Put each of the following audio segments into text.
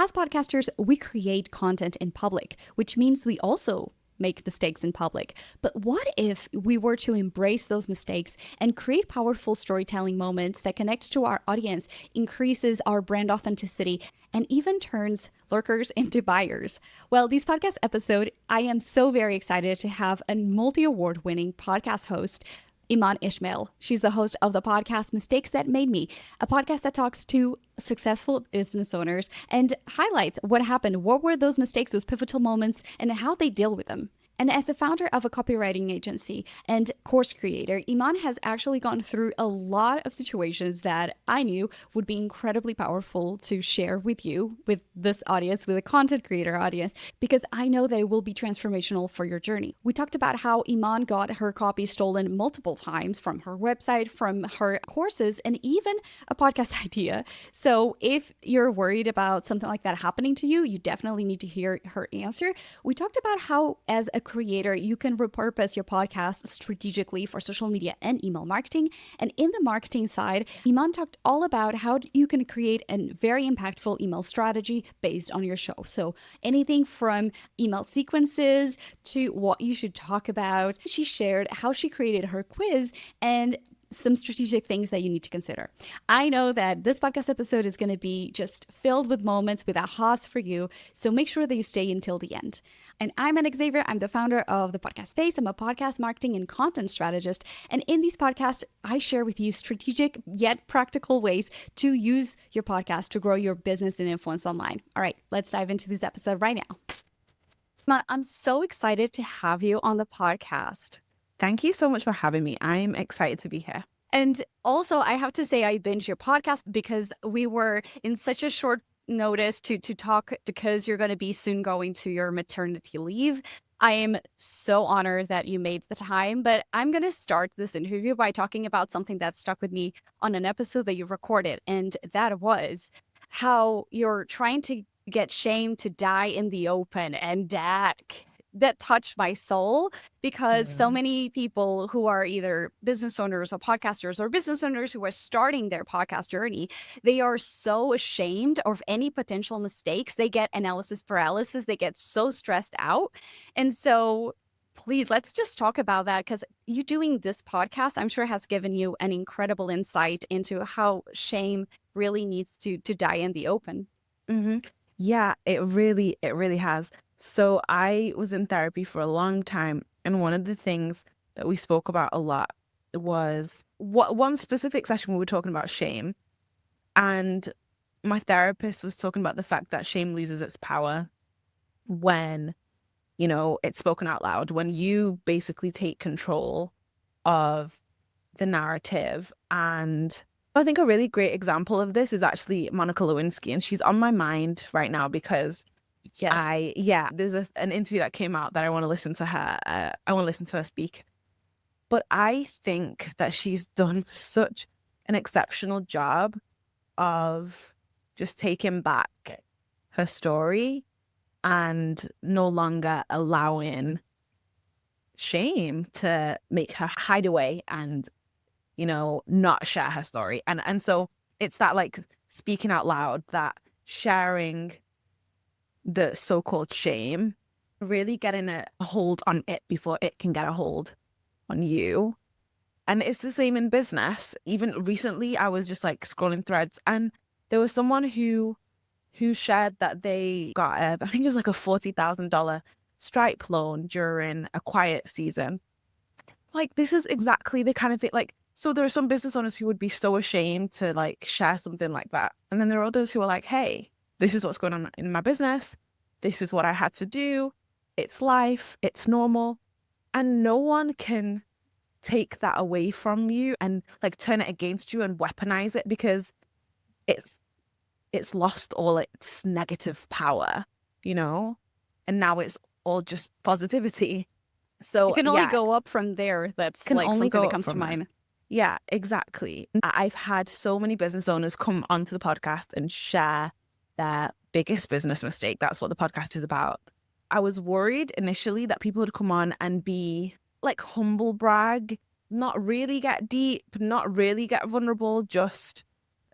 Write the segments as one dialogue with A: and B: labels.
A: As podcasters, we create content in public, which means we also make mistakes in public. But what if we were to embrace those mistakes and create powerful storytelling moments that connects to our audience, increases our brand authenticity, and even turns lurkers into buyers? Well, this podcast episode, I am so very excited to have a multi-award winning podcast host, Eman Ismail. She's the host of the podcast Mistakes That Made Me, a podcast that talks to successful business owners and highlights what happened, what were those mistakes, those pivotal moments, and how they deal with them. And as the founder of a copywriting agency and course creator, Eman has actually gone through a lot of situations that I knew would be incredibly powerful to share with you, with this audience, with a content creator audience, because I know that it will be transformational for your journey. We talked about how Eman got her copy stolen multiple times from her website, from her courses, and even a podcast idea. So if you're worried about something like that happening to you, you definitely need to hear her answer. We talked about how, as a creator, you can repurpose your podcast strategically for social media and email marketing. And in the marketing side, Eman talked all about how you can create a very impactful email strategy based on your show. So anything from email sequences to what you should talk about. She shared how she created her quiz and some strategic things that you need to consider. I know that this podcast episode is going to be just filled with moments, with ahas for you. So make sure that you stay until the end. And I'm Monica Xavier. I'm the founder of the Podcast Space. I'm a podcast marketing and content strategist. And in these podcasts, I share with you strategic yet practical ways to use your podcast to grow your business and influence online. All right, let's dive into this episode right now. I'm so excited to have you on the podcast.
B: Thank you so much for having me. I'm excited to be here.
A: And also, I have to say, I binged your podcast because we were in such a short notice to talk, because you're going to be soon going to your maternity leave. I am so honored that you made the time, but I'm going to start this interview by talking about something that stuck with me on an episode that you recorded. And that was how you're trying to get shame to die in the open. And that touched my soul, because so many people who are either business owners or podcasters, or business owners who are starting their podcast journey, they are so ashamed of any potential mistakes. They get analysis paralysis. They get so stressed out. And so please, let's just talk about that, because you doing this podcast, I'm sure, has given you an incredible insight into how shame really needs to die in the open.
B: Mm-hmm. Yeah, it really has. So I was in therapy for a long time, and one of the things that we spoke about a lot was one specific session we were talking about shame, and my therapist was talking about the fact that shame loses its power when, it's spoken out loud, when you basically take control of the narrative. And I think a really great example of this is actually Monica Lewinsky, and she's on my mind right now because there's an interview that came out that I want to listen to her. I want to listen to her speak. But I think that she's done such an exceptional job of just taking back her story and no longer allowing shame to make her hide away and, not share her story. And so it's that, like, speaking out loud, that sharing the so-called shame, really getting a hold on it before it can get a hold on you. And it's the same in business. Even recently, I was just like scrolling threads, and there was someone who shared that they got I think it was like a $40,000 Stripe loan during a quiet season. Like, this is exactly the kind of thing. Like, so there are some business owners who would be so ashamed to like share something like that, and then there are others who are like, hey, this is what's going on in my business. This is what I had to do. It's life. It's normal. And no one can take that away from you and like turn it against you and weaponize it, because it's lost all its negative power, and now it's all just positivity. So
A: it can only go up from there. That's
B: can
A: like
B: only
A: something
B: go
A: that comes
B: up
A: to
B: from
A: mind.
B: Yeah, exactly. I've had so many business owners come onto the podcast and share their biggest business mistake. That's what the podcast is about. I was worried initially that people would come on and be like humble brag, not really get deep, not really get vulnerable, just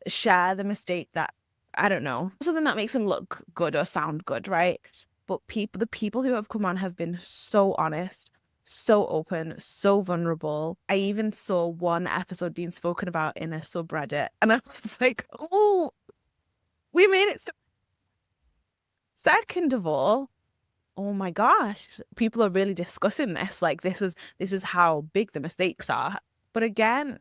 B: share the mistake that I don't know, something that makes them look good or sound good, right? But the people who have come on have been so honest, so open, so vulnerable. I even saw one episode being spoken about in a subreddit, and I was like, oh, we made it. Second of all, oh my gosh, people are really discussing this. Like this is how big the mistakes are. But again,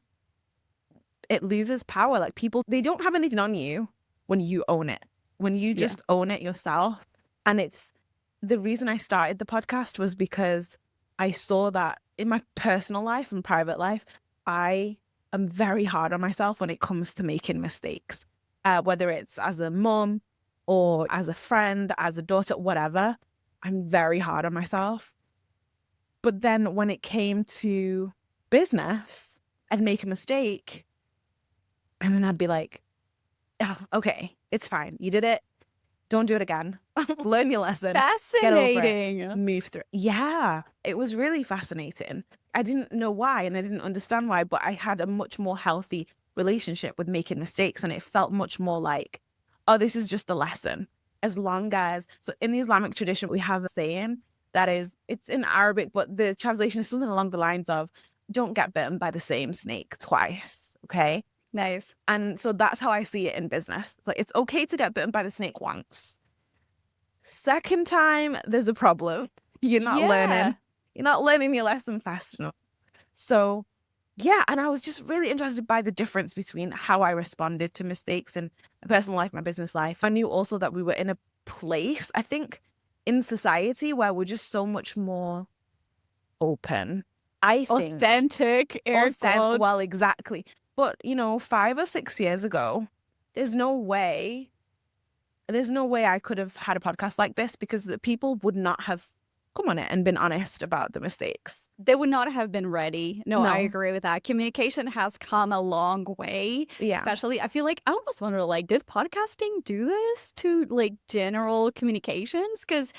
B: it loses power. Like people, they don't have anything on you when you own it. When you
A: Yeah.
B: just own it yourself. And it's the reason I started the podcast was because I saw that in my personal life and private life, I am very hard on myself when it comes to making mistakes. Whether it's as a mom or as a friend, as a daughter, whatever, I'm very hard on myself. But then when it came to business, I'd make a mistake and then I'd be like, oh, okay, it's fine. You did it. Don't do it again. Learn your lesson. Get over it.
A: Fascinating.
B: Move through. Yeah, it was really fascinating. I didn't know why and I didn't understand why, but I had a much more healthy relationship with making mistakes. And it felt much more like, oh, this is just a lesson. As long as, so in the Islamic tradition, we have a saying that is, it's in Arabic, but the translation is something along the lines of, don't get bitten by the same snake twice. Okay.
A: Nice.
B: And so that's how I see it in business. Like, it's okay to get bitten by the snake once. Second time, there's a problem. You're not learning. You're not learning your lesson fast enough. So, yeah. And I was just really interested by the difference between how I responded to mistakes in my personal life, my business life. I knew also that we were in a place, I think, in society where we're just so much more open. I think.
A: Authentic, air quotes.
B: Well, exactly. But, 5 or 6 years ago, there's no way I could have had a podcast like this because the people would not have come on it and been honest about the mistakes.
A: They would not have been ready. No, I
B: No.
A: agree with that. Communication has come a long way.
B: Yeah.
A: Especially, I feel like I almost wonder, like, did podcasting do this to, like, general communications? Because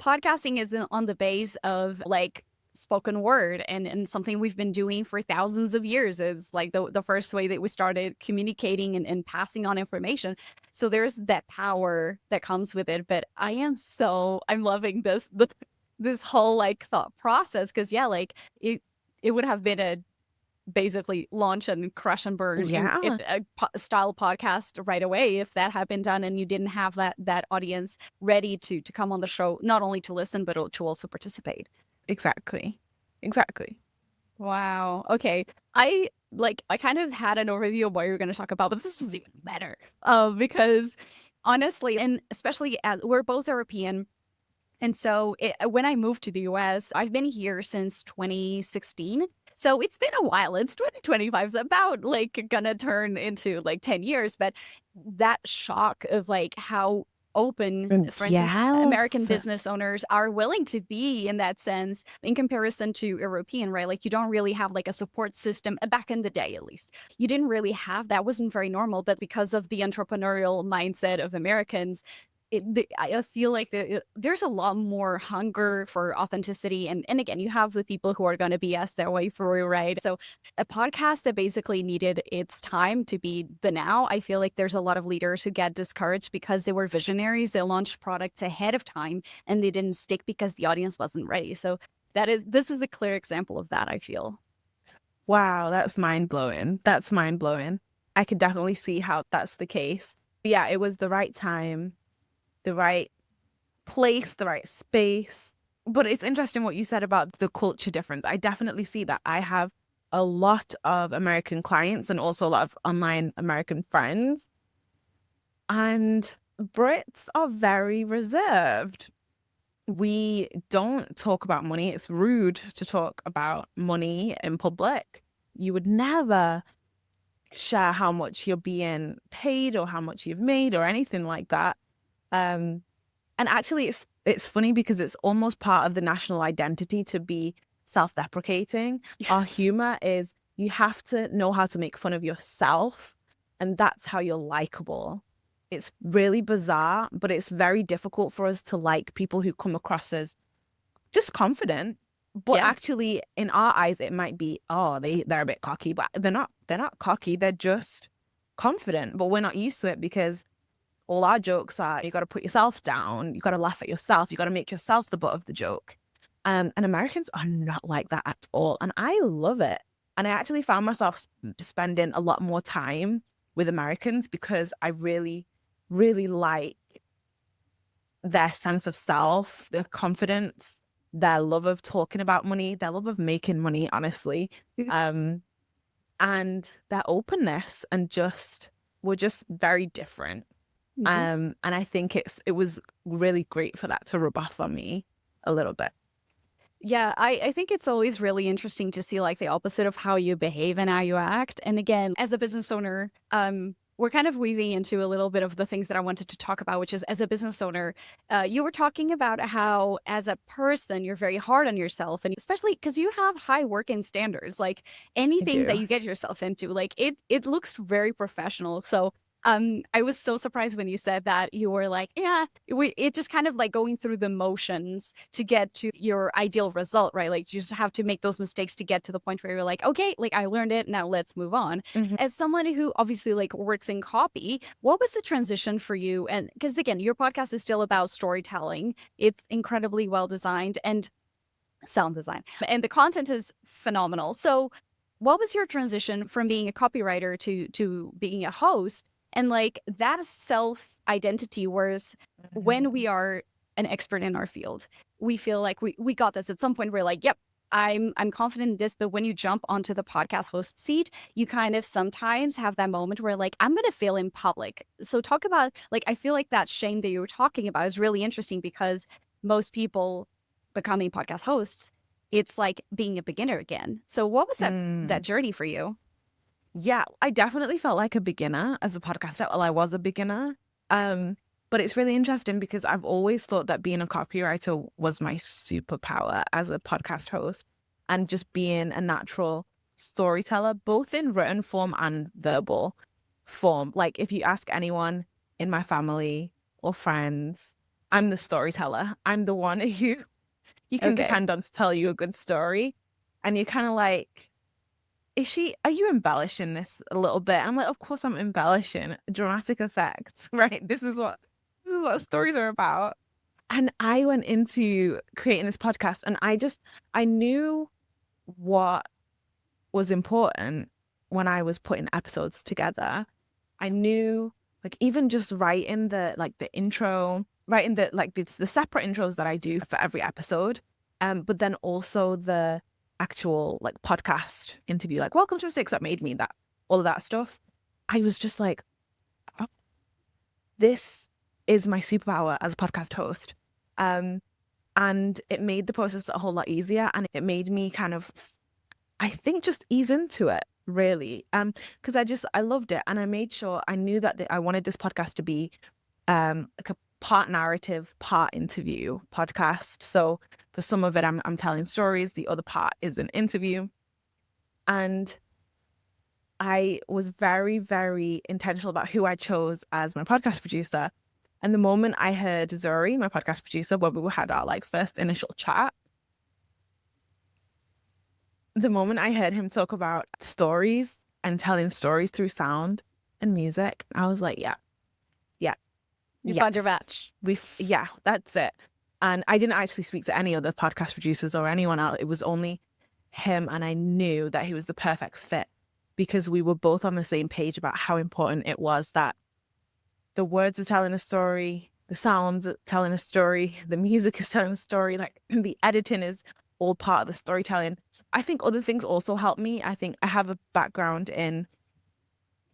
A: podcasting is on the base of, like, spoken word and something we've been doing for thousands of years. Is like the first way that we started communicating and passing on information. So there's that power that comes with it. But I'm loving this whole like thought process because like it would have been a basically launch and crash and burn if a style podcast right away if that had been done and you didn't have that audience ready to come on the show, not only to listen but to also participate.
B: Exactly.
A: Wow. Okay. I kind of had an overview of what you were going to talk about, but this was even better. Because honestly, and especially as we're both European, and so when I moved to the US, I've been here since 2016. So it's been a while. It's 2025. It's about like gonna turn into like 10 years. But that shock of like how open, for instance, American business owners are willing to be in that sense in comparison to European, right? Like you don't really have like a support system back in the day, at least. You didn't really have that. Wasn't very normal, but because of the entrepreneurial mindset of Americans, I feel like there's a lot more hunger for authenticity. And again, you have the people who are going to BS their way through, right? So a podcast that basically needed its time to be the now, I feel like there's a lot of leaders who get discouraged because they were visionaries. They launched products ahead of time and they didn't stick because the audience wasn't ready. So this is a clear example of that, I feel.
B: Wow, that's mind-blowing. I could definitely see how that's the case. Yeah, it was the right time, the right place, the right space. But it's interesting what you said about the culture difference. I definitely see that. I have a lot of American clients and also a lot of online American friends. And Brits are very reserved. We don't talk about money. It's rude to talk about money in public. You would never share how much you're being paid or how much you've made or anything like that. And actually, it's funny because it's almost part of the national identity to be self-deprecating. Yes. Our humor is you have to know how to make fun of yourself, and that's how you're likable. It's really bizarre, but it's very difficult for us to like people who come across as just confident. But actually, in our eyes, it might be, oh, they're a bit cocky, but they're not cocky. They're just confident, but we're not used to it because all our jokes are, you got to put yourself down, you got to laugh at yourself, you got to make yourself the butt of the joke. And Americans are not like that at all. And I love it. And I actually found myself spending a lot more time with Americans because I really, really like their sense of self, their confidence, their love of talking about money, their love of making money, honestly, and their openness, and we're just very different. And I think it was really great for that to rub off on me a little bit.
A: Yeah, I think it's always really interesting to see like the opposite of how you behave and how you act. And again, as a business owner, we're kind of weaving into a little bit of the things that I wanted to talk about, which is as a business owner, you were talking about how as a person, you're very hard on yourself. And especially because you have high working standards, like anything that you get yourself into, like it looks very professional. So I was so surprised when you said that you were like, yeah, it's just kind of like going through the motions to get to your ideal result, right? Like you just have to make those mistakes to get to the point where you're like, okay, like I learned it, now let's move on. As someone who obviously like works in copy, what was the transition for you? And because again, your podcast is still about storytelling. It's incredibly well designed and sound design, and the content is phenomenal. So what was your transition from being a copywriter to being a host? And like that self identity, whereas when we are an expert in our field, we feel like we got this. At some point we're like, yep, I'm confident in this. But when you jump onto the podcast host seat, you kind of sometimes have that moment where like, I'm gonna fail in public. So talk about like, I feel like that shame that you were talking about is really interesting because most people becoming podcast hosts, it's like being a beginner again. So what was that journey for you?
B: Yeah, I definitely felt like a beginner as a podcaster. Well, I was a beginner. But it's really interesting because I've always thought that being a copywriter was my superpower as a podcast host, and just being a natural storyteller, both in written form and verbal form. Like if you ask anyone in my family or friends, I'm the storyteller. I'm the one who you can
A: Okay.
B: depend on to tell you a good story. And you're kind of like, are you embellishing this a little bit? I'm like, of course I'm embellishing. Dramatic effect, right? This is what stories are about. And I went into creating this podcast and I knew what was important when I was putting episodes together. I knew, like, even just writing the intro, writing the separate intros that I do for every episode. But then also the actual like podcast interview, like welcome to Six, that made me that, all of that stuff. I was just like, oh, this is my superpower as a podcast host. And it made the process a whole lot easier, and it made me kind of, I think, just ease into it really. Because I loved it, and I made sure I knew that I wanted this podcast to be like a part narrative, part interview podcast. So for some of it, I'm telling stories. The other part is an interview. And I was very, very intentional about who I chose as my podcast producer. And the moment I heard Zuri, my podcast producer, when we had our like first initial chat, the moment I heard him talk about stories and telling stories through sound and music, I was like, yeah,
A: You found your match.
B: Yeah, that's it. And I didn't actually speak to any other podcast producers or anyone else. It was only him. And I knew that he was the perfect fit because we were both on the same page about how important it was that the words are telling a story, the sounds are telling a story, the music is telling a story, like the editing is all part of the storytelling. I think other things also help me. I think I have a background in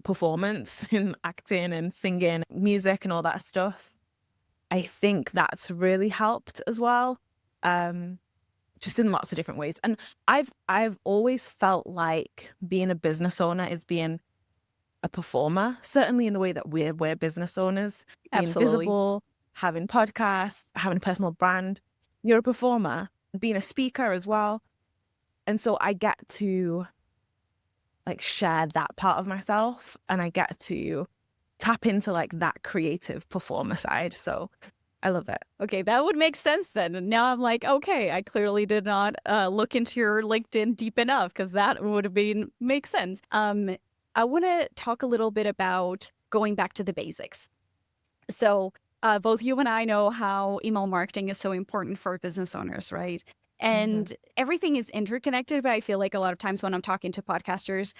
B: performance, in acting and singing, music and all that stuff. I think that's really helped as well, just in lots of different ways. And I've always felt like being a business owner is being a performer, certainly in the way that we're business owners, being
A: Absolutely.
B: visible, having podcasts, having a personal brand. You're a performer, being a speaker as well. And so I get to like share that part of myself, and I get to tap into like that creative performer side. So I love it.
A: Okay, that would make sense then. And now I'm like, okay, I clearly did not look into your LinkedIn deep enough because that would have been make sense. I want to talk a little bit about going back to the basics. So both you and I know how email marketing is so important for business owners, right?
B: Mm-hmm.
A: And everything is interconnected, but I feel like a lot of times when I'm talking to podcasters,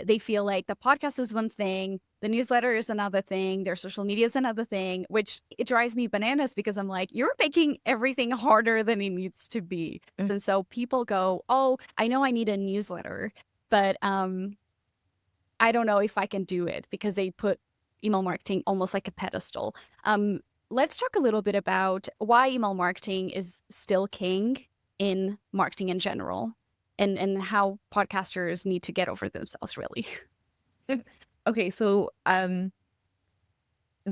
A: they feel like the podcast is one thing, the newsletter is another thing, their social media is another thing, which it drives me bananas because I'm like, you're making everything harder than it needs to be. And so people go, oh, I know I need a newsletter, but I don't know if I can do it because they put email marketing almost like a pedestal. Um, let's talk a little bit about why email marketing is still king in marketing in general and how podcasters need to get over themselves, really.
B: Okay, so the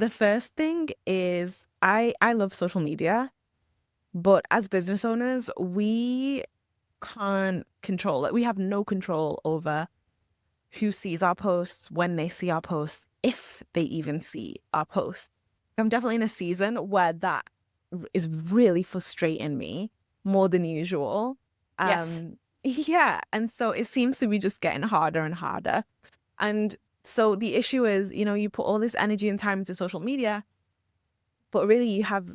B: first thing is I love social media, but as business owners, we can't control it. We have no control over who sees our posts, when they see our posts, if they even see our posts. I'm definitely in a season where that is really frustrating me more than usual.
A: Yes.
B: Yeah, and so it seems to be just getting harder and harder. And so the issue is, you put all this energy and time into social media, but really you have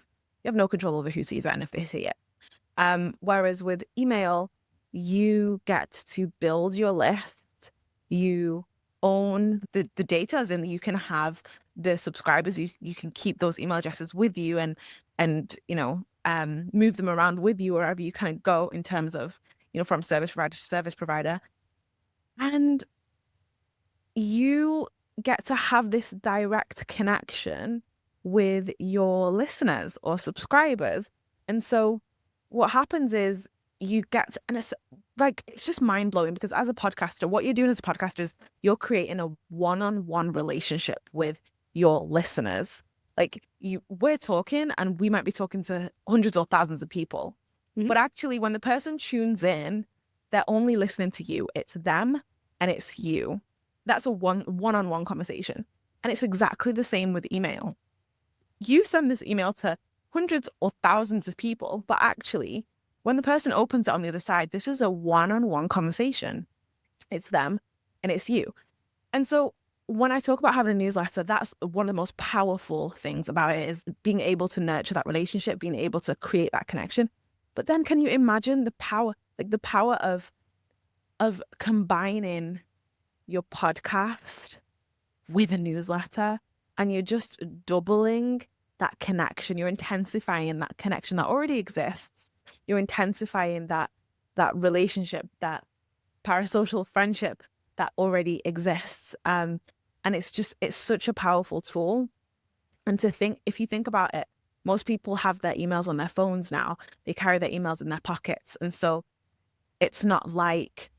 B: no control over who sees it and if they see it. Whereas with email, you get to build your list. You own the data, as in you can have the subscribers. You can keep those email addresses with you and move them around with you wherever you kind of go in terms of from service provider to service provider, and you get to have this direct connection with your listeners or subscribers. And so what happens is you get, and it's just mind blowing because as a podcaster, what you're doing as a podcaster is you're creating a one-on-one relationship with your listeners. Like we're talking and we might be talking to hundreds or thousands of people.
A: Mhm.
B: But actually, when the person tunes in, they're only listening to you. It's them and it's you. That's a one-on-one conversation. And it's exactly the same with email. You send this email to hundreds or thousands of people, but actually, when the person opens it on the other side, this is a one-on-one conversation. It's them and it's you. And so when I talk about having a newsletter, that's one of the most powerful things about it is being able to nurture that relationship, being able to create that connection. But then can you imagine the power of combining your podcast with a newsletter, and you're just doubling that connection. You're intensifying that connection that already exists. You're intensifying that relationship, that parasocial friendship that already exists. And it's such a powerful tool. And if you think about it, most people have their emails on their phones now. They carry their emails in their pockets. And so it's not like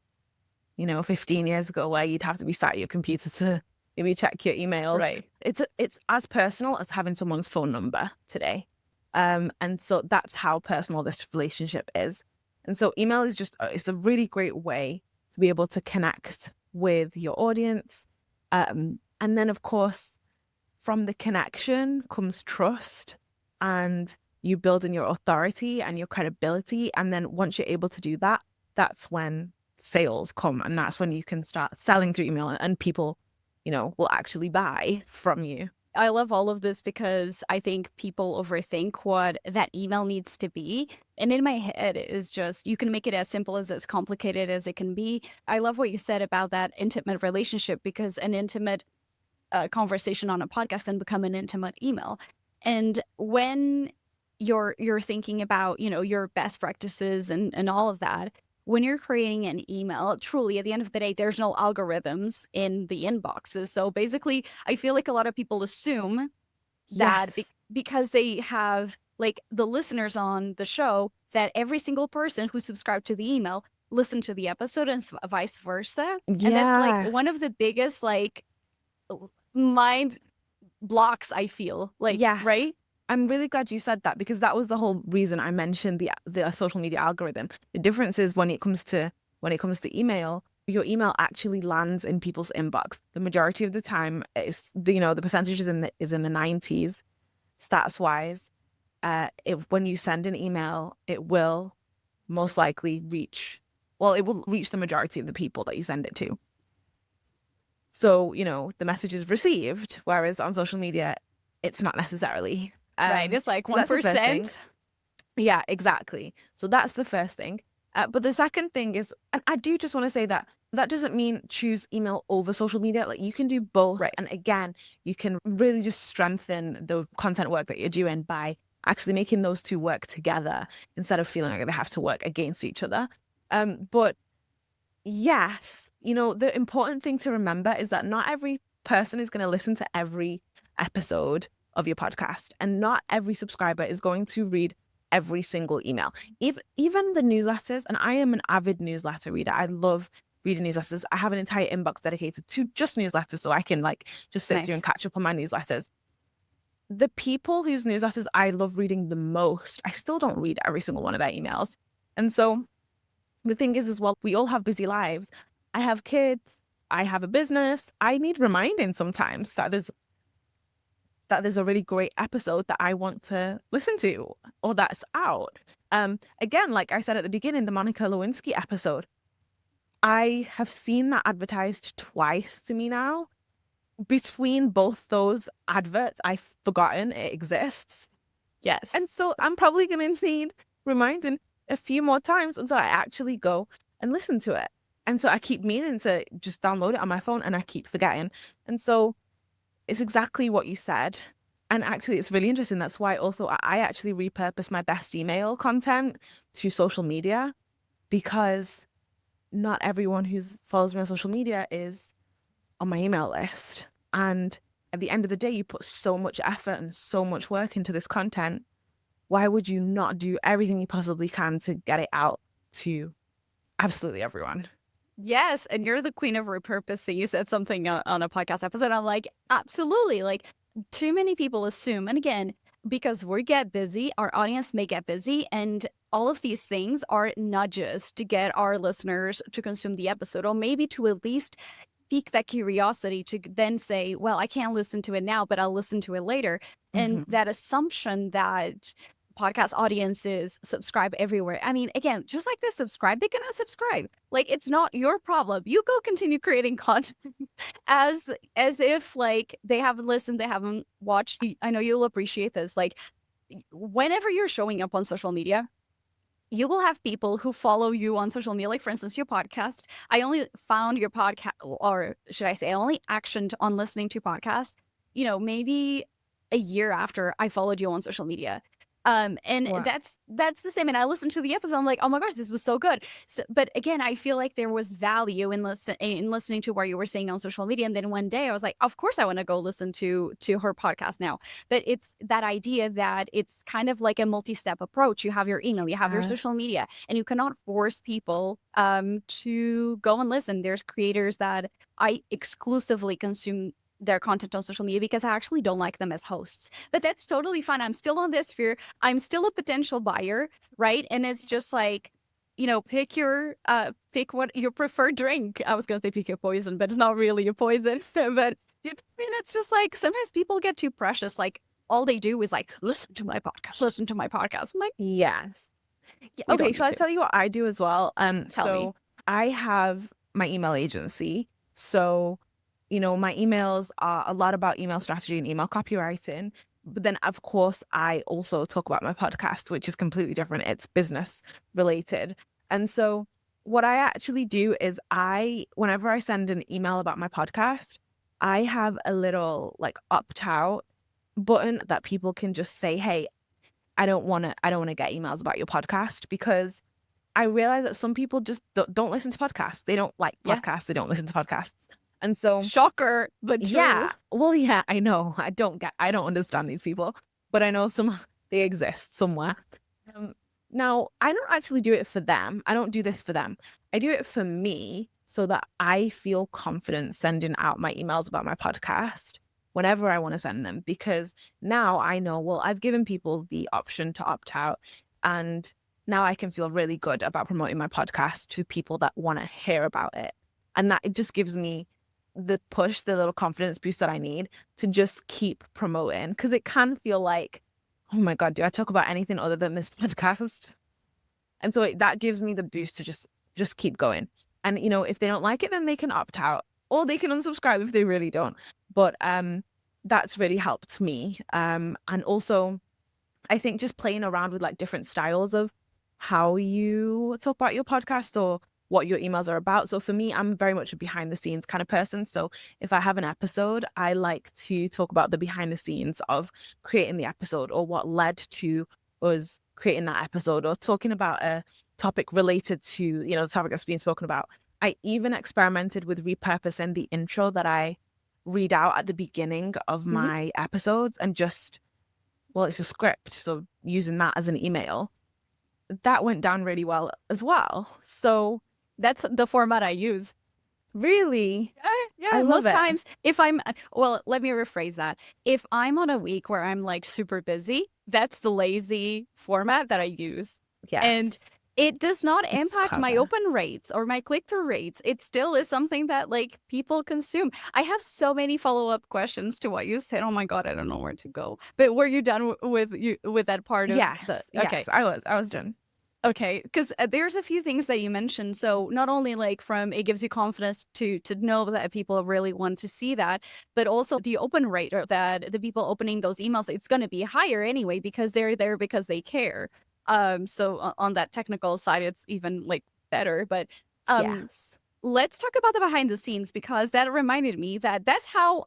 B: 15 years ago where you'd have to be sat at your computer to maybe check your emails.
A: Right.
B: It's as personal as having someone's phone number today. And so that's how personal this relationship is. And so email is it's a really great way to be able to connect with your audience. And then, of course, from the connection comes trust, and you build in your authority and your credibility. And then once you're able to do that, that's when sales come, and that's when you can start selling through email and people, will actually buy from you.
A: I love all of this because I think people overthink what that email needs to be. And in my head is just, you can make it as simple as complicated as it can be. I love what you said about that intimate relationship because an intimate conversation on a podcast can become an intimate email. And when you're thinking about, your best practices and all of that, when you're creating an email, truly at the end of the day, there's no algorithms in the inboxes. So basically, I feel like a lot of people assume that
B: Yes.
A: because they have like the listeners on the show, that every single person who subscribed to the email listened to the episode and vice versa. And that's like one of
B: Yes.
A: the biggest like mind blocks, I feel like,
B: Yes.
A: right?
B: I'm really glad you said that because that was the whole reason I mentioned the social media algorithm. The difference is when it comes to email, your email actually lands in people's inbox. The majority of the time, it's the percentage is in the 90s stats wise. If when you send an email, it will most likely reach the majority of the people that you send it to. So, the message is received, whereas on social media, it's not necessarily.
A: Right. It's like
B: So that's the first thing.
A: 1%.
B: Yeah, exactly. So that's the first thing. But the second thing is, and I do just want to say that that doesn't mean choose email over social media. Like you can do both.
A: Right.
B: And again, you can really just strengthen the content work that you're doing by actually making those two work together instead of feeling like they have to work against each other. But yes, the important thing to remember is that not every person is going to listen to every episode of your podcast, and not every subscriber is going to read every single email. Even the newsletters, and I am an avid newsletter reader. I love reading newsletters. I have an entire inbox dedicated to just newsletters, so I can just sit through and catch up on my newsletters. The people whose newsletters I love reading the most, I still don't read every single one of their emails. And so the thing is as well, we all have busy lives. I have kids. I have a business. I need reminding sometimes that there's a really great episode that I want to listen to or that's out. Again, like I said at the beginning, the Monica Lewinsky episode, I have seen that advertised twice to me now. Between both those adverts, I've forgotten it exists.
A: Yes.
B: And so I'm probably going to need reminding a few more times until I actually go and listen to it. And so I keep meaning to just download it on my phone and I keep forgetting. And so it's exactly what you said. And actually, it's really interesting. That's why also I actually repurpose my best email content to social media, because not everyone who follows me on social media is on my email list. And at the end of the day, you put so much effort and so much work into this content. Why would you not do everything you possibly can to get it out to absolutely everyone?
A: Yes, and you're the queen of repurposing. You said something on a podcast episode. I'm like, absolutely. Like, too many people assume, and again, because we get busy, our audience may get busy, and all of these things are nudges to get our listeners to consume the episode, or maybe to at least pique that curiosity to then say, well, I can't listen to it now, but I'll listen to it later. And that assumption that podcast audiences subscribe everywhere. I mean, again, just like they subscribe, they cannot subscribe. Like, it's not your problem. You go continue creating content as if like they haven't listened, they haven't watched. I know you'll appreciate this. Like, whenever you're showing up on social media, you will have people who follow you on social media. Like, for instance, your podcast. I only found your podcast, or should I say, I only actioned on listening to podcast, maybe a year after I followed you on social media. And wow. that's the same. And I listened to the episode. I'm like, oh my gosh, this was so good. So, but again, I feel like there was value in listening to what you were saying on social media. And then one day I was like, of course I want to go listen to her podcast now. But it's that idea that it's kind of like a multi-step approach. You have your email, you have your social media, and you cannot force people to go and listen. There's creators that I exclusively consume their content on social media because I actually don't like them as hosts. But that's totally fine. I'm still on this sphere. I'm still a potential buyer, right? And it's just like, pick what your preferred drink. I was going to say pick your poison, but it's not really a poison. But it's just like sometimes people get too precious. Like, all they do is like, listen to my podcast. I'm like,
B: yes. Yeah, okay, shall I tell you what I do as well?
A: Tell me.
B: I have my email agency. So my emails are a lot about email strategy and email copywriting. But then, of course, I also talk about my podcast, which is completely different. It's business related. And so what I actually do is whenever I send an email about my podcast, I have a little opt out button that people can just say, hey, I don't want to get emails about your podcast, because I realize that some people just don't listen to podcasts. They don't like podcasts. They don't listen to podcasts. And so,
A: shocker, but true.
B: Yeah. Well, yeah, I know. I don't understand these people, but I know they exist somewhere. Now, I don't actually do it for them. I don't do this for them. I do it for me so that I feel confident sending out my emails about my podcast whenever I want to send them, because now I know, well, I've given people the option to opt out, and now I can feel really good about promoting my podcast to people that want to hear about it. And that it just gives me the push, the little confidence boost that I need to just keep promoting, because it can feel like, oh my God, do I talk about anything other than this podcast? And so that gives me the boost to just keep going. And if they don't like it, then they can opt out, or they can unsubscribe if they really don't. But that's really helped me. And also, I think just playing around with like different styles of how you talk about your podcast or what your emails are about. So for me, I'm very much a behind the scenes kind of person. So if I have an episode, I like to talk about the behind the scenes of creating the episode or what led to us creating that episode or talking about a topic related to, you know, the topic that's being spoken about. I even experimented with repurposing the intro that I read out at the beginning of
A: Mhm.
B: my episodes and just, well, it's a script. So using that as an email, that went down really well as well. So
A: That's the format I use.
B: really,
A: Yeah,
B: I
A: yeah,
B: love
A: most
B: it.
A: times if I'm well, let me rephrase that. If I'm on a week where I'm like super busy, that's the lazy format that I use. And
B: Yes,
A: it does not
B: it's
A: impact my
B: clever.
A: open rates or my click-through rates. It still is something that like people consume. I have so many follow-up questions to what you said. Oh my God, I don't know where to go. But were you done with that part of the
B: Yes, yes,
A: okay.
B: I was done.
A: Okay, because there's a few things that you mentioned. So not only like from it gives you confidence to know that people really want to see that, but also the open rate or that the people opening those emails, it's going to be higher anyway because they're there because they care. So on that technical side, it's even like better. But um,
B: Yes.
A: let's talk about the behind the scenes because that reminded me that that's how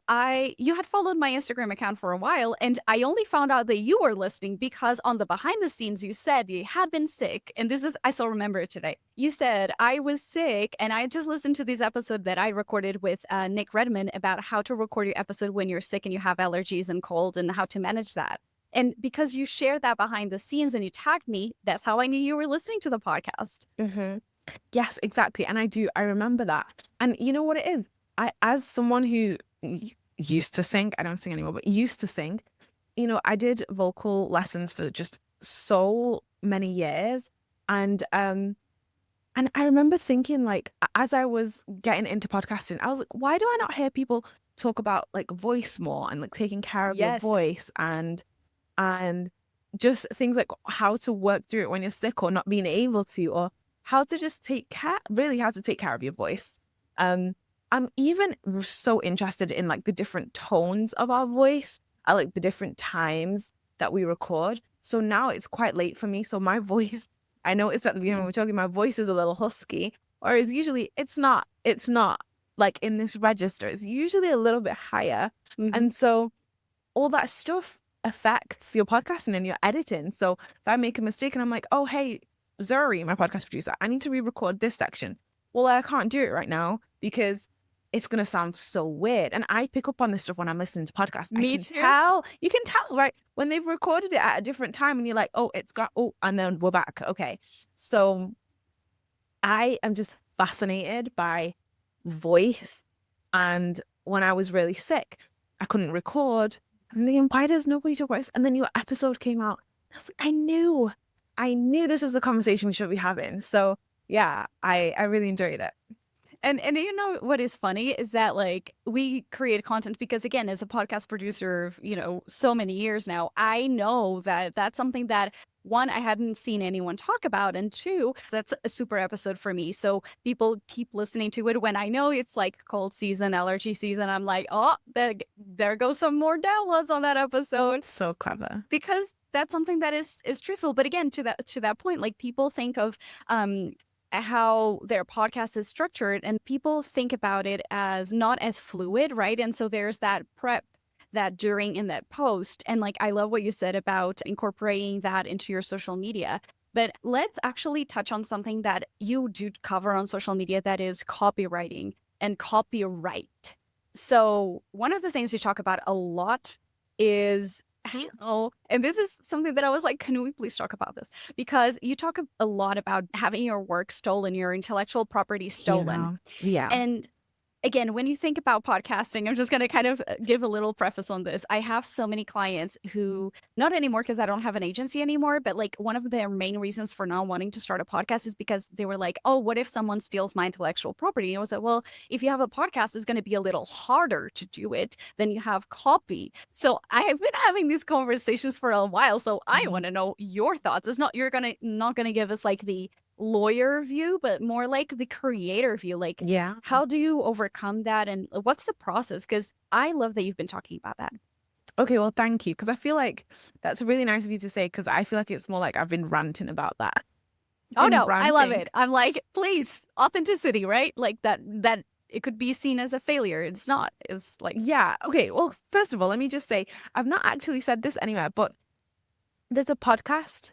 A: you had followed my Instagram account for a while and I only found out that you were listening because on the behind the scenes you said you had been sick and this is I still remember it today. You said I was sick and I just listened to this episode that I recorded with Nick Redman about how to record your episode when you're sick and you have allergies and cold and how to manage that. And because you shared that behind the scenes and you tagged me, that's how I knew you were listening to the podcast.
B: Hmm. Yes, exactly. And I remember that. And you know what it is? As someone who used to sing, I don't sing anymore, but used to sing, you know, I did vocal lessons for just so many years. And I remember thinking, like, as I was getting into podcasting, I was like, why do I not hear people talk about like voice more and like taking care of your
A: Yes.
B: voice and just things like how to work through it when you're sick or not being able to, or how to just really how to take care of your voice. Um, I'm even so interested in like the different tones of our voice at like the different times that we record. So now it's quite late for me. So my voice, I noticed at the beginning when we're talking, my voice is a little husky, or is usually it's not like in this register. It's usually a little bit higher.
A: Hmm.
B: And so all that stuff affects your podcasting and your editing. So if I make a mistake and I'm like, oh, hey, Zuri, my podcast producer, I need to re-record this section. Well, I can't do it right now because it's going to sound so weird. And I pick up on this stuff when I'm listening to podcasts. I
A: Me
B: can
A: too.
B: tell, you can tell, right? When they've recorded it at a different time and you're like, oh, and then we're back. Okay. So I am just fascinated by voice. And when I was really sick, I couldn't record. And then why does nobody talk about this? And then your episode came out. I knew this was the conversation we should be having. So yeah, I really enjoyed it.
A: And you know what is funny is that like we create content because again as a podcast producer of so many years now I know that that's something that one I hadn't seen anyone talk about and two that's a super episode for me so people keep listening to it when I know it's like cold season allergy season I'm like oh there goes some more downloads on that episode
B: So clever.
A: because that's something that is truthful but again to that point like people think of how their podcast is structured and people think about it as not as fluid, right? And so there's that prep that during in that post and like I love what you said about incorporating that into your social media. But let's actually touch on something that you do cover on social media that is copywriting and copyright. So one of the things you talk about a lot is how, and this is something that I was like, can we please talk about this? Because you talk a lot about having your work stolen, your intellectual property
B: You
A: stolen.
B: know, yeah.
A: And again, when you think about podcasting, I'm just going to kind of give a little preface on this. I have so many clients who, not anymore because I don't have an agency anymore, but like one of their main reasons for not wanting to start a podcast is because they were like, oh, what if someone steals my intellectual property? And I was like, well, if you have a podcast, it's going to be a little harder to do it than you have copy. So I have been having these conversations for a while. So I
B: Mhm.
A: want to know your thoughts. It's not, not going to give us like the lawyer view, but more like the creator view. Like,
B: Yeah.
A: how do you overcome that? And what's the process? Because I love that you've been talking about that.
B: Okay, well, thank you. Because I feel like that's really nice of you to say, because I feel like it's more like I've been ranting about that.
A: Oh
B: Been
A: no, I love
B: ranting.
A: it. I'm like, please, authenticity, right? Like that it could be seen as a failure. It's not. It's like,
B: Yeah. Okay. Well, first of all, let me just say, I've not actually said this anywhere, but there's a podcast.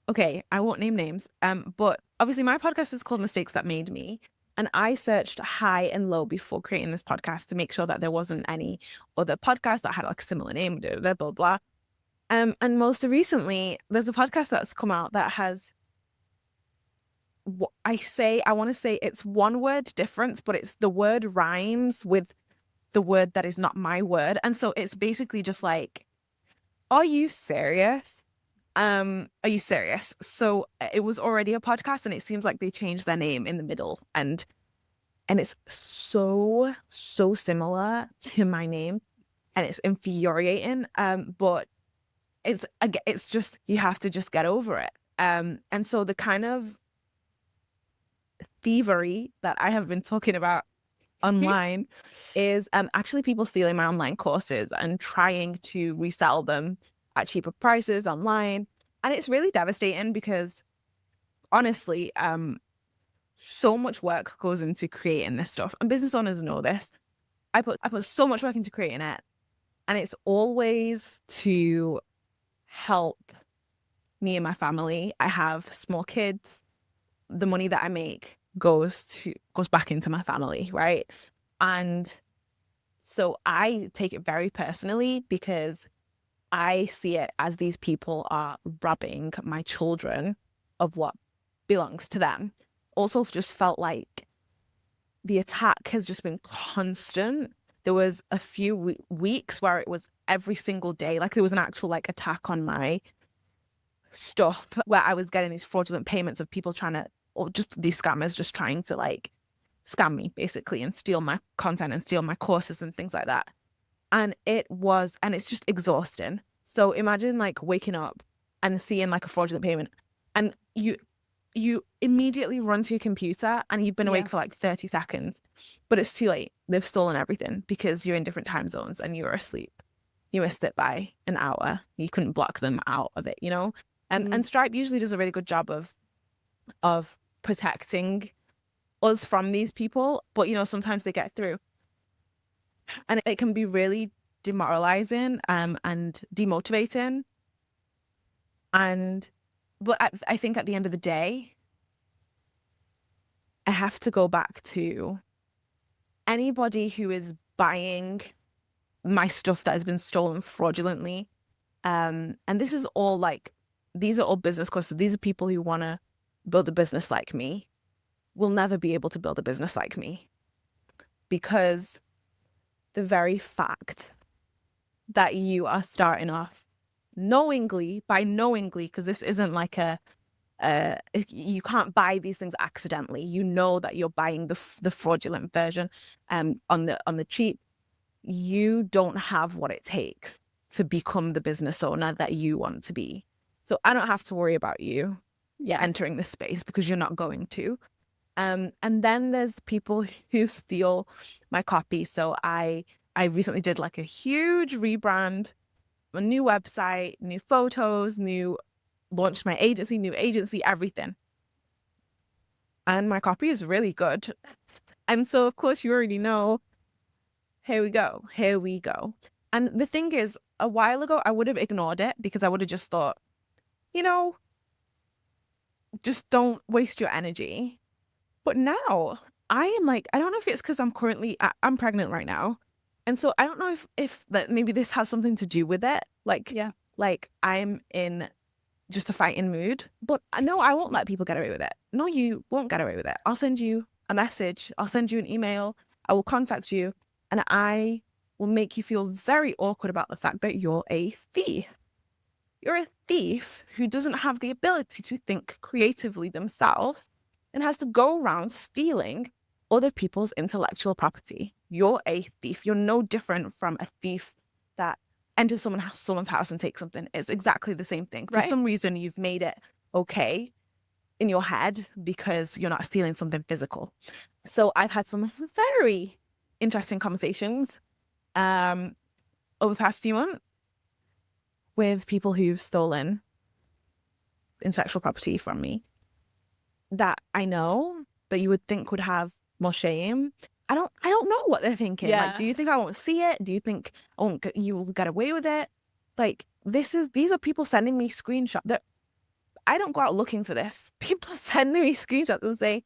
B: Okay, I won't name names. But obviously my podcast is called Mistakes That Made Me. And I searched high and low before creating this podcast to make sure that there wasn't any other podcast that had like a similar name, blah, blah, blah, blah. And most recently, there's a podcast that's come out that has I want to say it's one word difference, but it's the word rhymes with the word that is not my word. And so it's basically just like, are you serious? Are you serious? So it was already a podcast and it seems like they changed their name in the middle and it's so similar to my name and it's infuriating. But it's just you have to just get over it. And so the kind of thievery that I have been talking about online is actually people stealing my online courses and trying to resell them at cheaper prices online. And it's really devastating because honestly, so much work goes into creating this stuff. And business owners know this. I put so much work into creating it. And it's always to help me and my family. I have small kids. The money that I make goes back into my family, right? And so I take it very personally because I see it as these people are robbing my children of what belongs to them. Also, just felt like the attack has just been constant. There was a few weeks where it was every single day, like there was an actual like attack on my stuff where I was getting these fraudulent payments of people trying to, or just these scammers just trying to like scam me basically and steal my content and steal my courses and things like that. And it's just exhausting. So imagine like waking up and seeing like a fraudulent payment and you immediately run to your computer and you've been awake for like 30 seconds, but it's too late. They've stolen everything because you're in different time zones and you're asleep. You missed it by an hour. You couldn't block them out of it, you know? And Stripe usually does a really good job of protecting us from these people, but you know, sometimes they get through. And it can be really demoralizing and demotivating. But I think at the end of the day, I have to go back to anybody who is buying my stuff that has been stolen fraudulently. And this is all like, these are all business courses. These are people who want to build a business like me, will never be able to build a business like me because the very fact that you are starting off knowingly, because this isn't like you can't buy these things accidentally. You know that you're buying the fraudulent version on the cheap. You don't have what it takes to become the business owner that you want to be. So I don't have to worry about you entering this space because you're not going to. And then there's people who steal my copy. So I recently did like a huge rebrand, a new website, new photos, launched my agency, new agency, everything. And my copy is really good. And so, of course, you already know, here we go. And the thing is, a while ago, I would have ignored it because I would have just thought, you know, just don't waste your energy. But now I am like, I don't know if it's because I'm pregnant right now. And so I don't know if that maybe this has something to do with it. Like I'm in just a fighting mood. But no, I won't let people get away with it. No, you won't get away with it. I'll send you a message. I'll send you an email. I will contact you and I will make you feel very awkward about the fact that you're a thief. You're a thief who doesn't have the ability to think creatively themselves and has to go around stealing other people's intellectual property. You're a thief. You're no different from a thief that enters someone's house and takes something. It's exactly the same thing. For some reason, you've made it okay in your head because you're not stealing something physical. So I've had some very interesting conversations over the past few months with people who've stolen intellectual property from me that I know that you would think would have more shame. I don't know what they're thinking. Like,
A: Yeah.
B: do you think I won't see it? Do you think you will get away with it? Like, these are people sending me screenshots that I don't go out looking for this. People send me screenshots and say,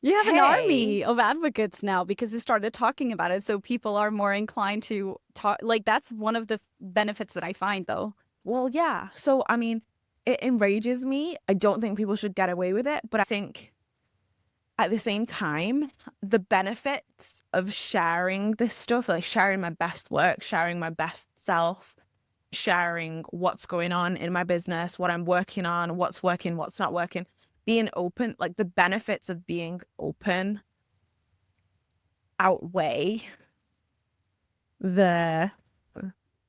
A: You have an
B: hey,
A: army of advocates now because you started talking about it. So people are more inclined to talk. Like, that's one of the benefits that I find, though.
B: well, yeah. So, I mean, it enrages me. I don't think people should get away with it, but I think at the same time, the benefits of sharing this stuff, like sharing my best work, sharing my best self, sharing what's going on in my business, what I'm working on, what's working, what's not working, being open, like the benefits of being open outweigh the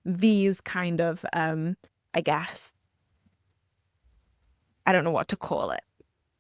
B: these kind of I guess I don't know what to call it.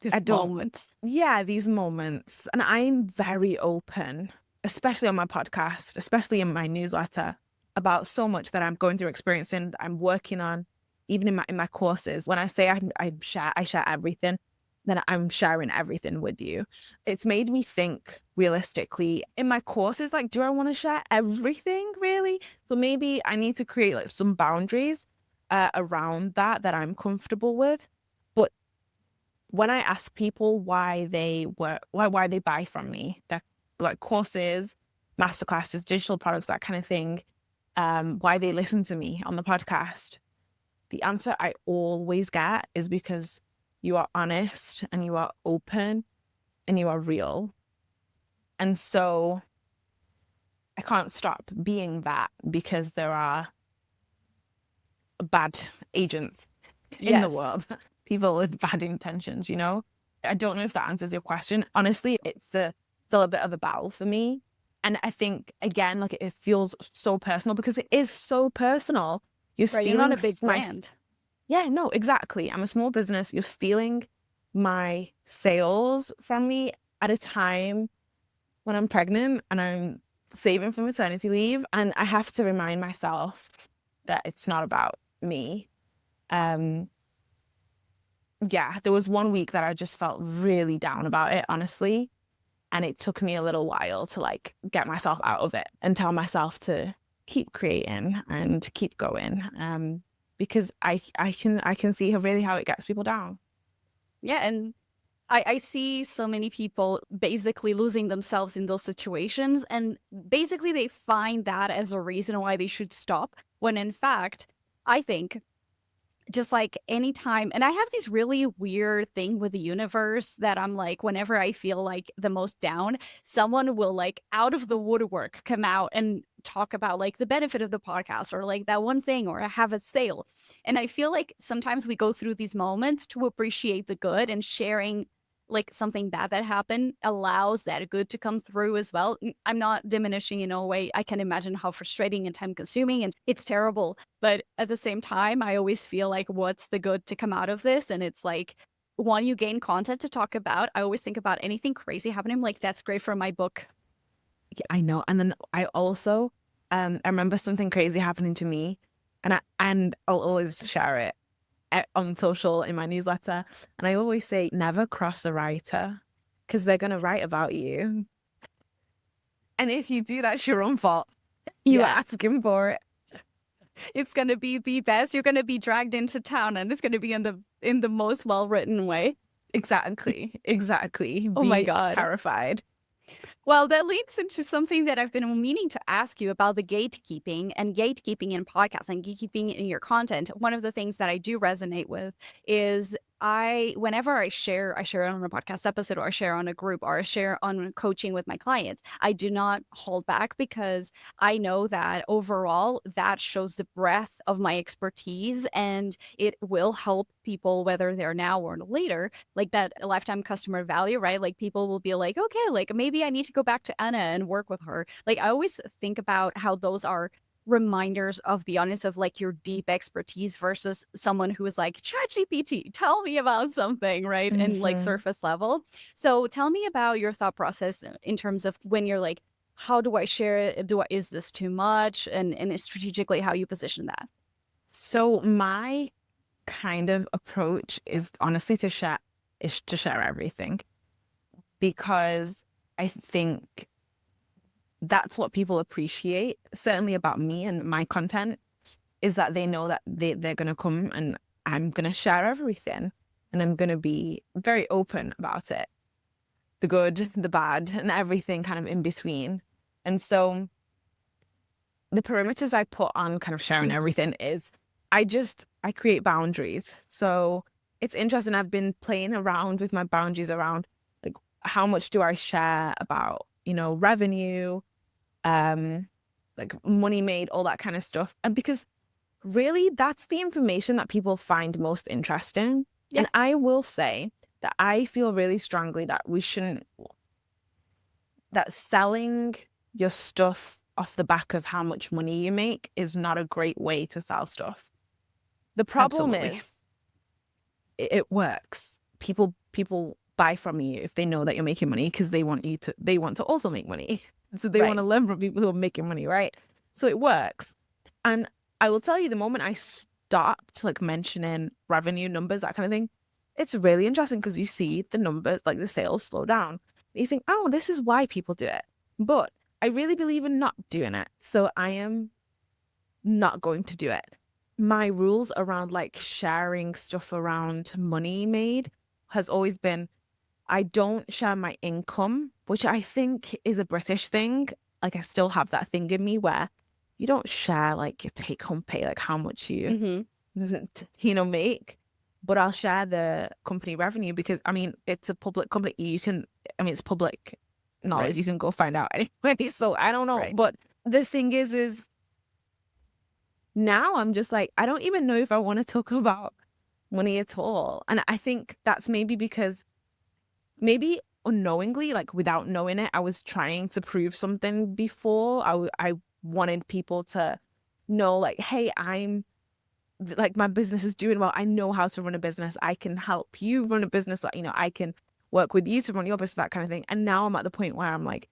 A: These
B: I don't
A: moments.
B: Yeah, these moments. And I'm very open, especially on my podcast, especially in my newsletter, about so much that I'm going through, experiencing, that I'm working on, even in my courses. When I say I share everything, then I'm sharing everything with you. It's made me think realistically in my courses, like, do I want to share everything really? So maybe I need to create like some boundaries around that I'm comfortable with. But when I ask people why they buy from me, their like courses, masterclasses, digital products, that kind of thing, why they listen to me on the podcast, the answer I always get is because you are honest and you are open and you are real. And so I can't stop being that because there are bad agents in the
A: Yes.
B: world, people with bad intentions, you know? I don't know if that answers your question. Honestly, still a bit of a battle for me. And I think, again, like it feels so personal because it is so personal. You're
A: Right. You're not
B: stealing
A: a big
B: my,
A: brand.
B: yeah, no, exactly. I'm a small business. You're stealing my sales from me at a time when I'm pregnant and I'm saving for maternity leave. And I have to remind myself that it's not about me. Um, yeah, there was one week that I just felt really down about it, honestly. And it took me a little while to like get myself out of it and tell myself to keep creating and to keep going. Because I can see really how it gets people down.
A: Yeah. And I see so many people basically losing themselves in those situations. And basically, they find that as a reason why they should stop. When in fact, I think just like anytime, and I have this really weird thing with the universe that I'm like, whenever I feel like the most down, someone will like out of the woodwork come out and talk about like the benefit of the podcast or like that one thing or I have a sale. And I feel like sometimes we go through these moments to appreciate the good, and sharing like something bad that happened allows that good to come through as well. I'm not diminishing in no way. I can imagine how frustrating and time consuming and it's terrible. But at the same time, I always feel like what's the good to come out of this? And it's like, one, you gain content to talk about. I always think about anything crazy happening. Like, that's great for my book.
B: Yeah, I know. And then I also, I remember something crazy happening to me, and I'll always share it on social in my newsletter. And I always say, never cross a writer because they're going to write about you. And if you do, that's your own fault. You are
A: Yeah.
B: asking for it.
A: It's going to be the best. You're going to be dragged into town and it's going to be in the most well-written way.
B: Exactly. Exactly.
A: Oh my
B: Be
A: God.
B: terrified.
A: Well, that leads into something that I've been meaning to ask you about the gatekeeping and gatekeeping in podcasts and gatekeeping in your content. One of the things that I do resonate with is whenever I share it on a podcast episode or I share on a group or I share on coaching with my clients, I do not hold back because I know that overall that shows the breadth of my expertise and it will help people whether they're now or later, like that lifetime customer value, right? Like people will be like, okay, like maybe I need to go back to Anna and work with her. Like I always think about how those are reminders of the honest of like your deep expertise versus someone who is like, ChatGPT, tell me about something, right? And like
B: Hmm.
A: surface level. So tell me about your thought process in terms of when you're like, how do I share it? Is this too much? And strategically how you position that.
B: So my kind of approach is honestly to share everything, because I think that's what people appreciate, certainly about me and my content, is that they know that they're going to come and I'm going to share everything, and I'm going to be very open about it, the good, the bad, and everything kind of in between. And so the perimeters I put on kind of sharing everything is I create boundaries. So it's interesting. I've been playing around with my boundaries around like how much do I share about, revenue, like money made, all that kind of stuff. And because really that's the information that people find most interesting.
A: Yeah.
B: And I will say that I feel really strongly that that selling your stuff off the back of how much money you make is not a great way to sell stuff. The problem
A: Absolutely.
B: is it works. People buy from you if they know that you're making money, because they want to also make money. So they want to learn from people who are making money, right? So it works. And I will tell you, the moment I stopped like mentioning revenue numbers, that kind of thing, it's really interesting because you see the numbers, like the sales slow down. You think, oh, this is why people do it. But I really believe in not doing it. So I am not going to do it. My rules around like sharing stuff around money made has always been, I don't share my income, which I think is a British thing. Like I still have that thing in me where you don't share like your take home pay, like how much you, make. But I'll share the company revenue because it's a public company. It's public knowledge.
A: Right.
B: You can go find out anyway. So I don't know.
A: Right.
B: But the thing is now I'm just like, I don't even know if I want to talk about money at all. And I think that's maybe because maybe unknowingly, like without knowing it, I was trying to prove something before. I wanted people to know like, hey, like my business is doing well. I know how to run a business. I can help you run a business. I can work with you to run your business, that kind of thing. And now I'm at the point where I'm like,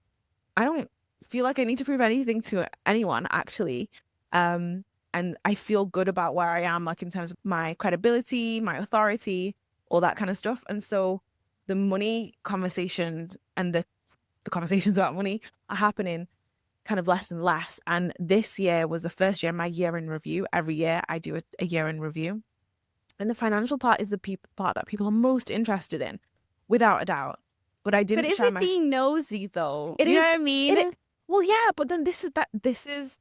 B: I don't feel like I need to prove anything to anyone, actually. And I feel good about where I am, like in terms of my credibility, my authority, all that kind of stuff. And so the money conversation and the conversations about money are happening kind of less and less. And this year was the first year, my year in review. Every year I do a year in review. And the financial part is the part that people are most interested in, without a doubt. But I didn't
A: But is
B: share
A: it being nosy though?
B: It
A: You
B: is.
A: know what I mean?
B: Well, yeah, but then this is,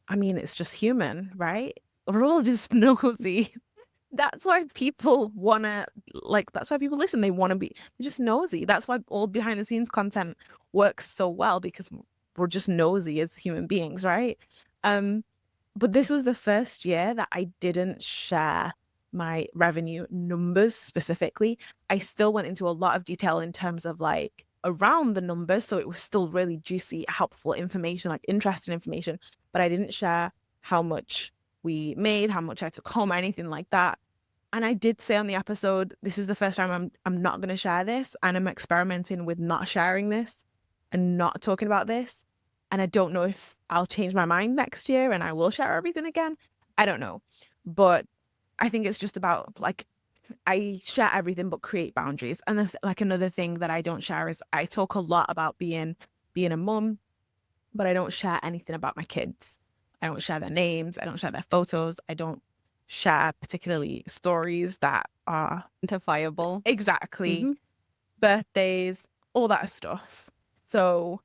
B: it's just human, right? We're all just nosy. That's why people that's why people listen. They're just nosy. That's why all behind the scenes content works so well, because we're just nosy as human beings, right? But this was the first year that I didn't share my revenue numbers specifically. I still went into a lot of detail in terms of like around the numbers. So it was still really juicy, helpful information, like interesting information. But I didn't share how much we made, how much I took home, anything like that. And I did say on the episode, this is the first time I'm not going to share this, and I'm experimenting with not sharing this and not talking about this. And I don't know if I'll change my mind next year and I will share everything again. I don't know. But I think it's just about like, I share everything but create boundaries. And like another thing that I don't share is I talk a lot about being a mum, but I don't share anything about my kids. I don't share their names. I don't share their photos. I don't share particularly stories that are
A: Identifiable.
B: exactly birthdays, all that stuff. So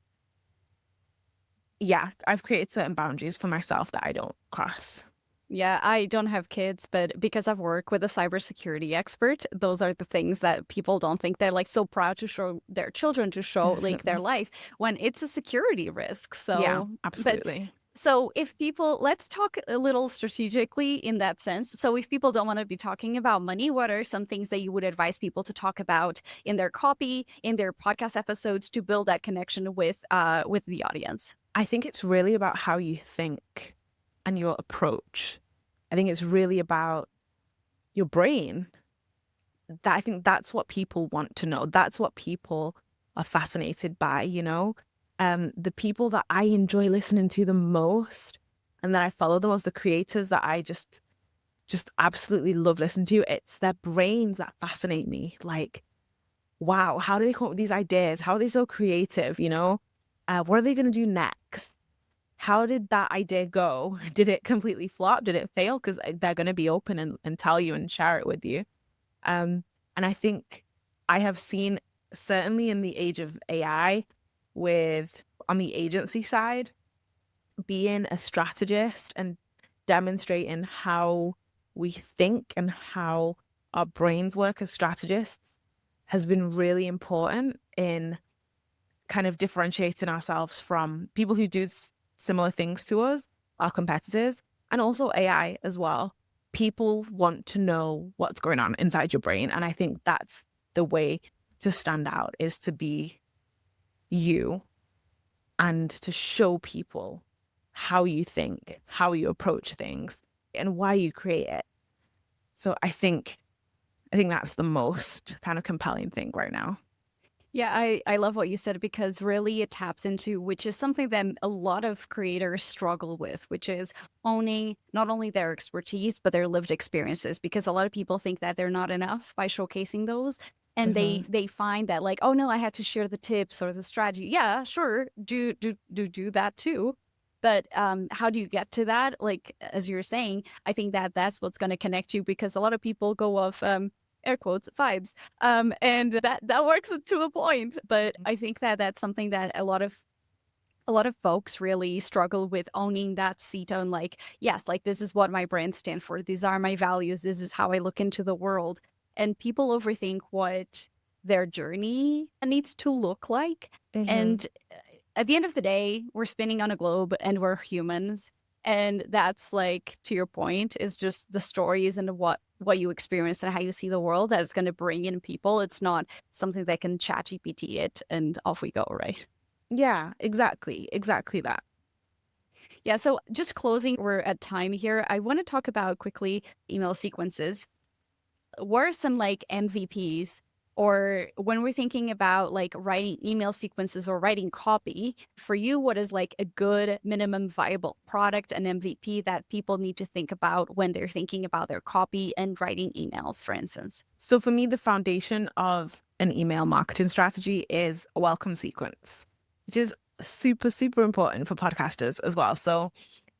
B: yeah, I've created certain boundaries for myself that I don't cross.
A: Yeah, I don't have kids, but because I've worked with a cybersecurity expert, those are the things that people don't think. They're like so proud to show their children, to show like their life, when it's a security risk. So
B: yeah, absolutely.
A: So if people, let's talk a little strategically in that sense. So if people don't want to be talking about money, what are some things that you would advise people to talk about in their copy, in their podcast episodes, to build that connection with the audience?
B: I think it's really about how you think and your approach. I think it's really about your brain. I think that's what people want to know. That's what people are fascinated by, The people that I enjoy listening to the most and then I follow them as the creators that I just absolutely love listening to. It's their brains that fascinate me. Like, wow, how do they come up with these ideas? How are they so creative? What are they going to do next? How did that idea go? Did it completely flop? Did it fail? Because they're going to be open and tell you and share it with you. And I think I have seen, certainly in the age of AI, on the agency side, being a strategist and demonstrating how we think and how our brains work as strategists has been really important in kind of differentiating ourselves from people who do similar things to us, our competitors, and also AI as well. People want to know what's going on inside your brain. And I think that's the way to stand out, is to be you and to show people how you think, how you approach things, and why you create it. So I think that's the most kind of compelling thing right now.
A: Yeah, I love what you said, because really it taps into, which is something that a lot of creators struggle with, which is owning not only their expertise, but their lived experiences. Because a lot of people think that they're not enough by showcasing those. And they find that, like, oh no, I had to share the tips or the strategy. Yeah, sure, do that too. But how do you get to that? Like, as you're saying, I think that that's what's going to connect you, because a lot of people go off air quotes vibes, and that works to a point. But I think that that's something that a lot of folks really struggle with, owning that seat on, like, yes, like, this is what my brand stand for, these are my values, this is how I look into the world. And people overthink what their journey needs to look like. And at the end of the day, we're spinning on a globe and we're humans. And that's, like, to your point, is just the stories and what you experience and how you see the world that is going to bring in people. It's not something that can chat GPT it and off we go, right?
B: Yeah, exactly that.
A: Yeah, so just closing, we're at time here. I want to talk about quickly email sequences. What are some, like, MVPs, or when we're thinking about, like, writing email sequences or writing copy, for you, what is, like, a good minimum viable product, an MVP that people need to think about when they're thinking about their copy and writing emails, for instance?
B: So for me, the foundation of an email marketing strategy is a welcome sequence, which is super, super important for podcasters as well. So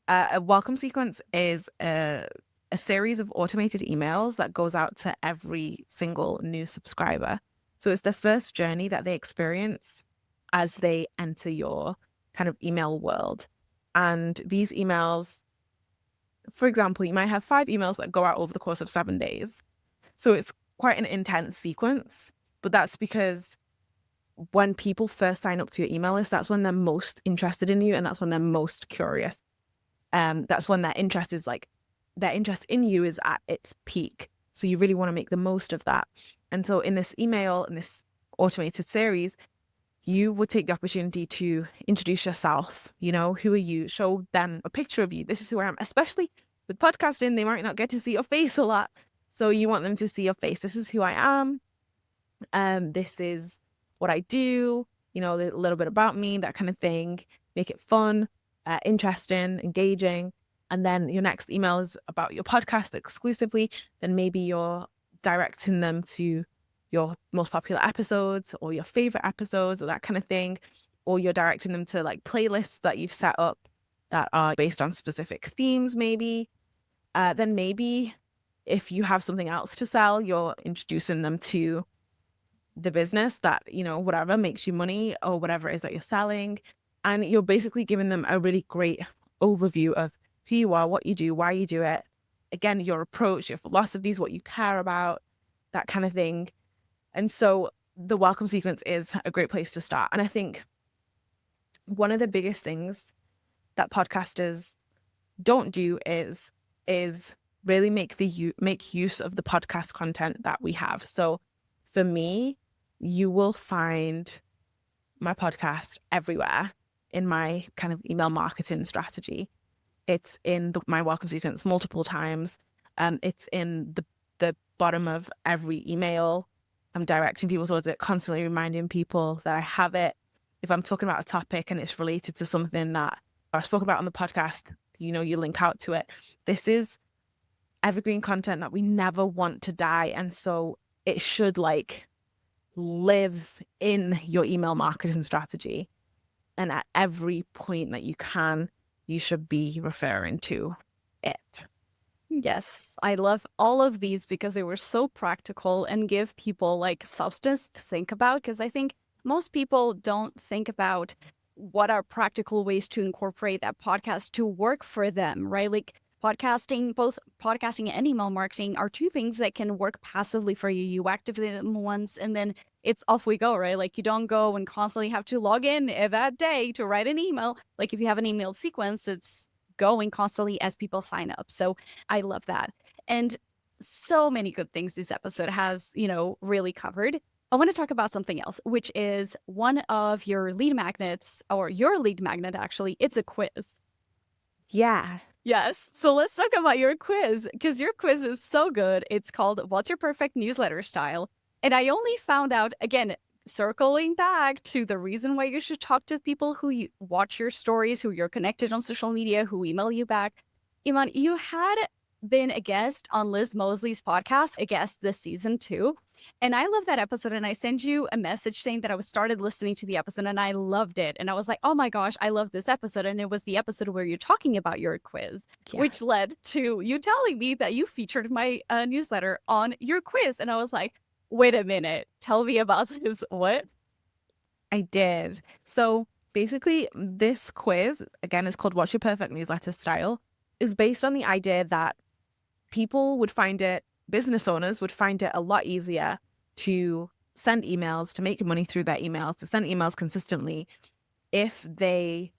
B: a welcome sequence is a series of automated emails that goes out to every single new subscriber. So it's the first journey that they experience as they enter your kind of email world. And these emails, for example, you might have 5 emails that go out over the course of 7 days. So it's quite an intense sequence, but that's because when people first sign up to your email list, that's when they're most interested in you, and that's when they're most curious. That's when their interest in you is at its peak. So you really want to make the most of that. And so in this email, in this automated series, you would take the opportunity to introduce yourself. Who are you? Show them a picture of you. This is who I am. Especially with podcasting, they might not get to see your face a lot. So you want them to see your face. This is who I am. This is what I do, a little bit about me, that kind of thing. Make it fun, interesting, engaging. And then your next email is about your podcast exclusively. Then maybe you're directing them to your most popular episodes or your favorite episodes or that kind of thing. Or you're directing them to, like, playlists that you've set up that are based on specific themes, maybe. Then maybe if you have something else to sell, you're introducing them to the business that, whatever makes you money or whatever it is that you're selling. And you're basically giving them a really great overview of who you are, what you do, why you do it. Again, your approach, your philosophies, what you care about, that kind of thing. And so the welcome sequence is a great place to start. And I think one of the biggest things that podcasters don't do is really make use of the podcast content that we have. So for me, you will find my podcast everywhere in my kind of email marketing strategy. It's in my welcome sequence multiple times. It's in the bottom of every email. I'm directing people towards it, constantly reminding people that I have it. If I'm talking about a topic and it's related to something that I've spoken about on the podcast, you link out to it. This is evergreen content that we never want to die. And so it should like live in your email marketing strategy. And at every point that you can, you should be referring to it.
A: Yes, I love all of these because they were so practical and give people like substance to think about. Because I think most people don't think about what are practical ways to incorporate that podcast to work for them, right? Like podcasting, both podcasting and email marketing are two things that can work passively for you. You activate them once and then it's off we go, right? Like you don't go and constantly have to log in that day to write an email. Like if you have an email sequence, it's going constantly as people sign up. So I love that. And so many good things this episode has, really covered. I want to talk about something else, which is one of your lead magnets, or your lead magnet, actually. It's a quiz.
B: Yeah.
A: Yes. So let's talk about your quiz, because your quiz is so good. It's called What's Your Perfect Newsletter Style? And I only found out, again, circling back to the reason why you should talk to people who watch your stories, who you're connected on social media, who email you back. Iman, you had been a guest on Liz Mosley's podcast, a guest this season too. And I love that episode. And I sent you a message saying that I was started listening to the episode and I loved it. And I was like, oh my gosh, I love this episode. And it was the episode where you're talking about your quiz, which led to you telling me that you featured my newsletter on your quiz. And I was like, wait a minute, tell me about this. What?
B: I did. So basically, this quiz, again, is called What's Your Perfect Newsletter Style, is based on the idea that people would find it, business owners would find it a lot easier to send emails, to make money through their emails, to send emails consistently if they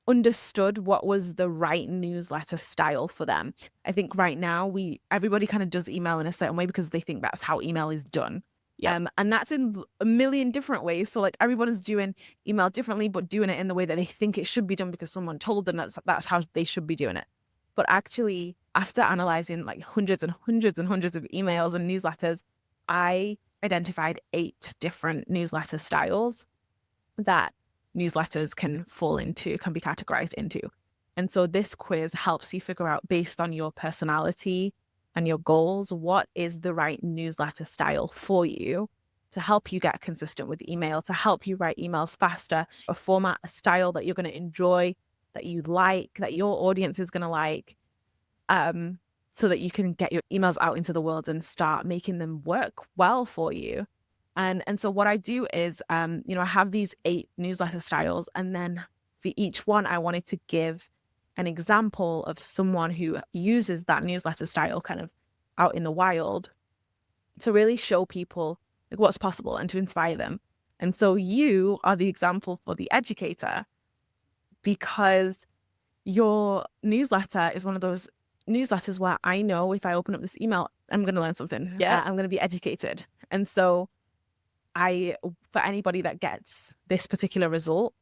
B: understood what was the right newsletter style for them. I think right now everybody kind of does email in a certain way because they think that's how email is done.
A: Yep.
B: And that's in a million different ways. So like everyone is doing email differently, but doing it in the way that they think it should be done because someone told them that's how they should be doing it. But actually, after analyzing like hundreds and hundreds and hundreds of emails and newsletters, I identified 8 different newsletter styles that newsletters can be categorized into. And so this quiz helps you figure out, based on your personality and your goals, what is the right newsletter style for you to help you get consistent with email, to help you write emails faster, a format, a style that you're going to enjoy, that you like, that your audience is going to like, so that you can get your emails out into the world and start making them work well for you. And so what I do is, I have these 8 newsletter styles, and then for each one, I wanted to give an example of someone who uses that newsletter style kind of out in the wild to really show people like what's possible and to inspire them. And so you are the example for the educator, because your newsletter is one of those newsletters where I know if I open up this email, I'm going to learn something.
A: Yeah.
B: I'm going to be educated. And so for anybody that gets this particular result,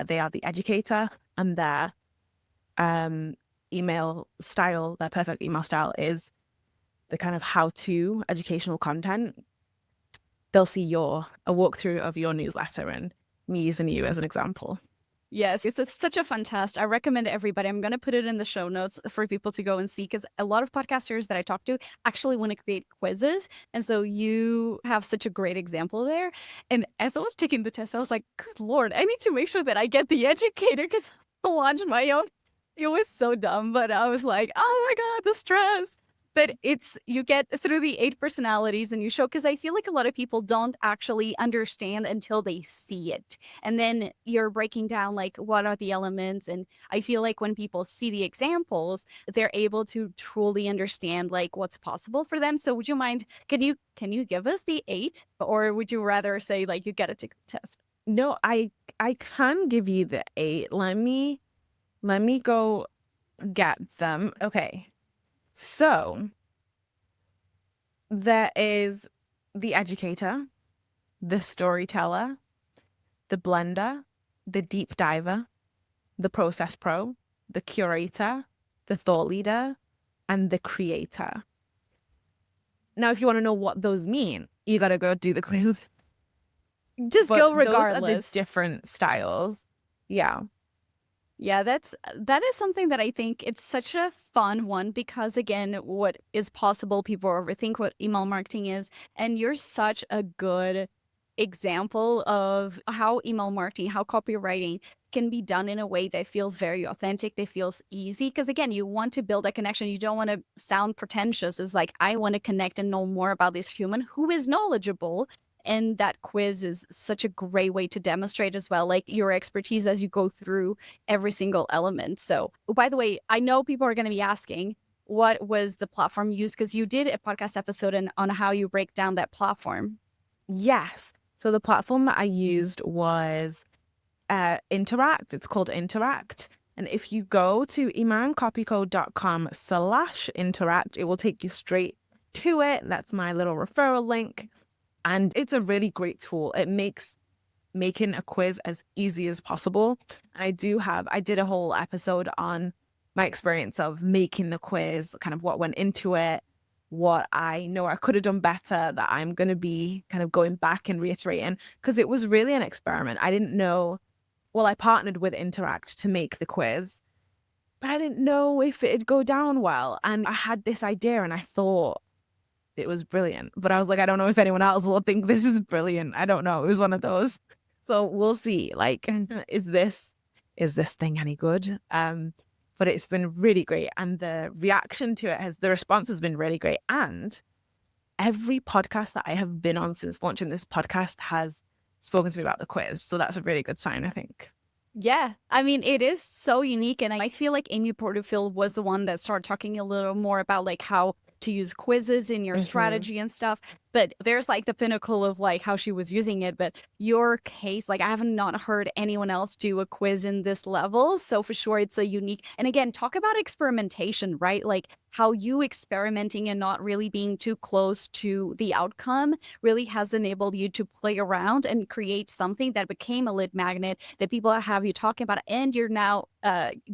B: they are the educator, and their email style, their perfect email style is the kind of how-to educational content. They'll see a walkthrough of your newsletter and me using you as an example.
A: Yes, it's such a fun test. I recommend everybody. I'm going to put it in the show notes for people to go and see, because a lot of podcasters that I talk to actually want to create quizzes. And so you have such a great example there. And as I was taking the test, I was like, good Lord, I need to make sure that I get the educator, because I launched my own. It was so dumb, but I was like, oh my God, the stress. But you get through the 8 personalities and you show, because I feel like a lot of people don't actually understand until they see it. And then you're breaking down like, what are the elements? And I feel like when people see the examples, they're able to truly understand like what's possible for them. So would you mind, can you give us the 8, or would you rather say like you get to take the test?
B: No, I can give you the 8. Let me go get them. Okay. So there is the educator, the storyteller, the blender, the deep diver, the process pro, the curator, the thought leader, and the creator. Now, if you want to know what those mean, you got to go do the quiz.
A: Just go regardless.
B: Those are the different styles. Yeah.
A: Yeah, that is something that I think it's such a fun one because again, what is possible, people overthink what email marketing is, and you're such a good example of how email marketing, how copywriting can be done in a way that feels very authentic, that feels easy. Because again, you want to build a connection. You don't want to sound pretentious. It's like, I want to connect and know more about this human who is knowledgeable. And that quiz is such a great way to demonstrate as well, like your expertise as you go through every single element. So, by the way, I know people are going to be asking, what was the platform used? Because you did a podcast episode on how you break down that platform.
B: Yes. So the platform that I used was Interact. It's called Interact. And if you go to emancopyco.com/interact, it will take you straight to it. That's my little referral link. And it's a really great tool. It makes making a quiz as easy as possible. And I did a whole episode on my experience of making the quiz, kind of what went into it, what I know I could have done better, that I'm going to be kind of going back and reiterating, because it was really an experiment. I didn't know, well, I partnered with Interact to make the quiz, but I didn't know if it'd go down well. And I had this idea and I thought it was brilliant, but I was like, I don't know if anyone else will think this is brilliant. I don't know. It was one of those. So we'll see. Like, is this thing any good? But it's been really great. And the reaction to it the response has been really great. And every podcast that I have been on since launching this podcast has spoken to me about the quiz. So that's a really good sign, I think.
A: Yeah, I mean, it is so unique. And I feel like Amy Porterfield was the one that started talking a little more about like how to use quizzes in your strategy and stuff. But there's like the pinnacle of like how she was using it. But your case, like I have not heard anyone else do a quiz in this level. So for sure, it's a unique. And again, talk about experimentation, right? Like how you experimenting and not really being too close to the outcome really has enabled you to play around and create something that became a lead magnet that people have you talking about. And you're now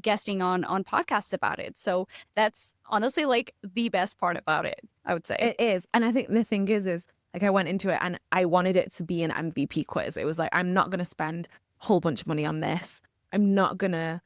A: guesting on podcasts about it. So that's honestly like the best part about it, I would say.
B: It is. And I think the thing is like I went into it and I wanted it to be an MVP quiz. It was like, I'm not going to spend a whole bunch of money on this. I'm not going to,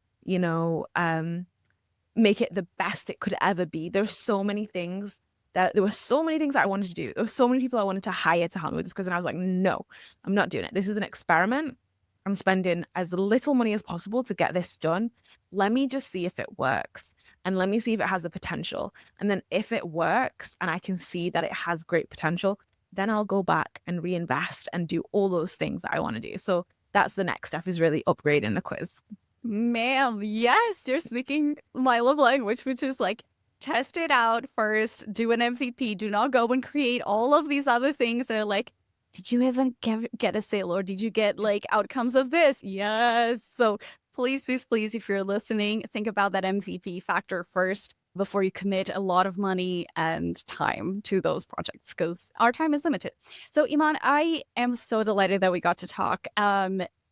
B: make it the best it could ever be. There were so many things that I wanted to do. There were so many people I wanted to hire to help me with this quiz. And I was like, no, I'm not doing it. This is an experiment. I'm spending as little money as possible to get this done. Let me just see if it works. And let me see if it has the potential. And then if it works and I can see that it has great potential, then I'll go back and reinvest and do all those things that I want to do. So that's the next step, is really upgrading the quiz.
A: Ma'am, yes, you're speaking my love language, which is like test it out first, do an MVP, do not go and create all of these other things that are like, did you even get a sale or did you get like outcomes of this? Yes. So please, please, please, if you're listening, think about that MVP factor first before you commit a lot of money and time to those projects, because our time is limited. So Eman, I am so delighted that we got to talk.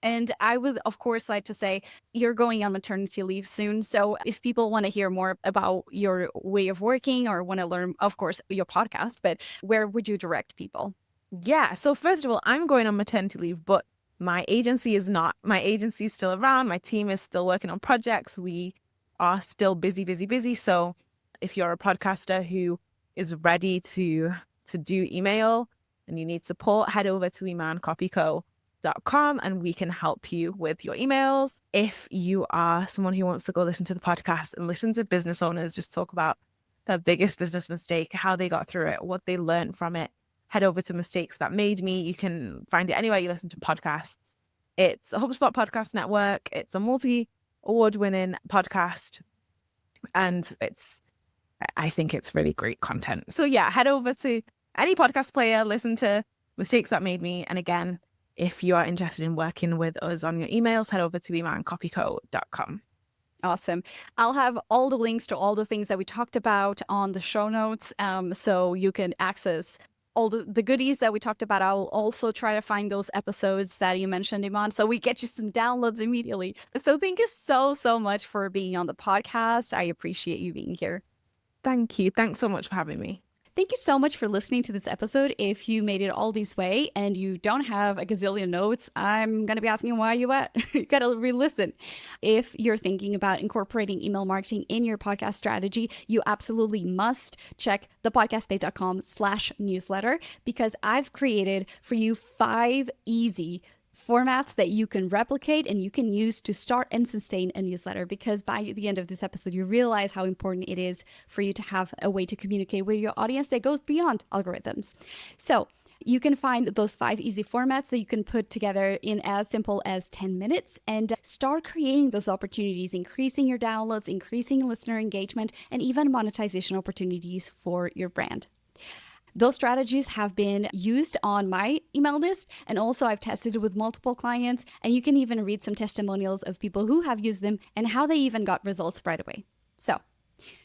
A: And I would, of course, like to say you're going on maternity leave soon. So if people want to hear more about your way of working or want to learn, of course, your podcast, but where would you direct people?
B: Yeah. So first of all, I'm going on maternity leave, but my agency is not. My agency is still around. My team is still working on projects. We are still busy, busy, busy. So if you're a podcaster who is ready to do email and you need support, head over to emancopyco.com and we can help you with your emails. If you are someone who wants to go listen to the podcast and listen to business owners just talk about their biggest business mistake, how they got through it, what they learned from it, head over to Mistakes That Made Me. You can find it anywhere you listen to podcasts. It's a HubSpot podcast network. It's a multi-award-winning podcast. And I think it's really great content. So yeah, head over to any podcast player, listen to Mistakes That Made Me. And again, if you are interested in working with us on your emails, head over to emancopyco.com.
A: Awesome. I'll have all the links to all the things that we talked about on the show notes, so you can access all the goodies that we talked about. I'll also try to find those episodes that you mentioned, Eman, so we get you some downloads immediately. So thank you so, so much for being on the podcast. I appreciate you being here.
B: Thank you. Thanks so much for having me.
A: Thank you so much for listening to this episode. If you made it all this way and you don't have a gazillion notes, I'm going to be asking why you at. You got to re-listen. If you're thinking about incorporating email marketing in your podcast strategy, you absolutely must check thepodcastpage.com/newsletter, because I've created for you 5 easy formats that you can replicate and you can use to start and sustain a newsletter, because by the end of this episode, you realize how important it is for you to have a way to communicate with your audience that goes beyond algorithms. So you can find those 5 easy formats that you can put together in as simple as 10 minutes and start creating those opportunities, increasing your downloads, increasing listener engagement, and even monetization opportunities for your brand. Those strategies have been used on my email list, and also I've tested it with multiple clients, and you can even read some testimonials of people who have used them and how they even got results right away. So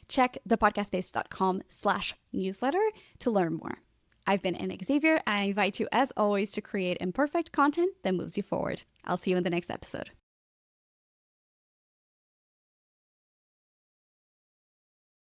A: check thepodcastpage.com/newsletter to learn more. I've been Anna Xavier. I invite you, as always, to create imperfect content that moves you forward. I'll see you in the next episode.